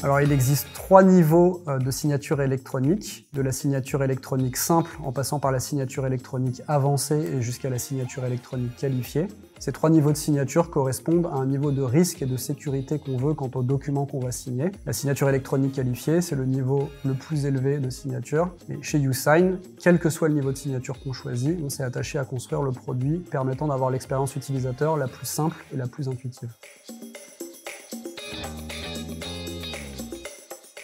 Alors il existe 3 niveaux de signature électronique, de la signature électronique simple en passant par la signature électronique avancée et jusqu'à la signature électronique qualifiée. Ces 3 niveaux de signature correspondent à un niveau de risque et de sécurité qu'on veut quant au document qu'on va signer. La signature électronique qualifiée, c'est le niveau le plus élevé de signature. Et chez YouSign, quel que soit le niveau de signature qu'on choisit, on s'est attaché à construire le produit permettant d'avoir l'expérience utilisateur la plus simple et la plus intuitive.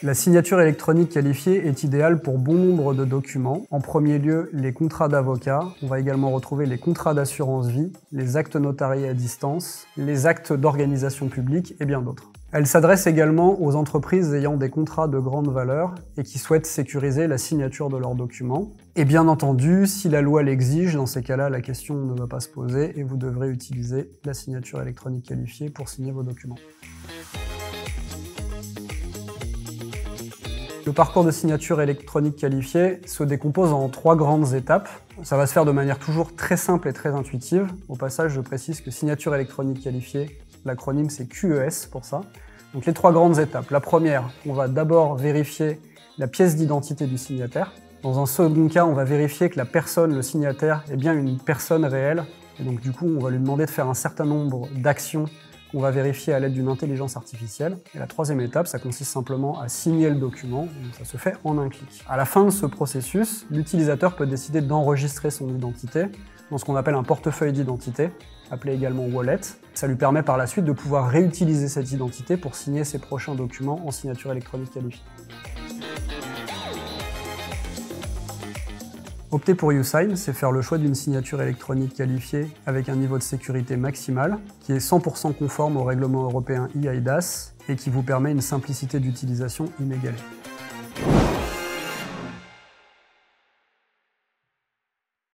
La signature électronique qualifiée est idéale pour bon nombre de documents. En premier lieu, les contrats d'avocat. On va également retrouver les contrats d'assurance vie, les actes notariés à distance, les actes d'organisation publique et bien d'autres. Elle s'adresse également aux entreprises ayant des contrats de grande valeur et qui souhaitent sécuriser la signature de leurs documents. Et bien entendu, si la loi l'exige, dans ces cas-là, la question ne va pas se poser et vous devrez utiliser la signature électronique qualifiée pour signer vos documents. Le parcours de signature électronique qualifiée se décompose en 3 grandes étapes. Ça va se faire de manière toujours très simple et très intuitive. Au passage, je précise que signature électronique qualifiée, l'acronyme c'est QES pour ça. Donc les 3 grandes étapes. La première, on va d'abord vérifier la pièce d'identité du signataire. Dans un second cas, on va vérifier que la personne, le signataire, est bien une personne réelle. Et donc du coup, on va lui demander de faire un certain nombre d'actions qu'on va vérifier à l'aide d'une intelligence artificielle. Et la 3e étape, ça consiste simplement à signer le document, donc ça se fait en un clic. À la fin de ce processus, l'utilisateur peut décider d'enregistrer son identité dans ce qu'on appelle un portefeuille d'identité, appelé également Wallet. Ça lui permet par la suite de pouvoir réutiliser cette identité pour signer ses prochains documents en signature électronique qualifiée. Opter pour YouSign, c'est faire le choix d'une signature électronique qualifiée avec un niveau de sécurité maximal, qui est 100% conforme au règlement européen eIDAS et qui vous permet une simplicité d'utilisation inégalée.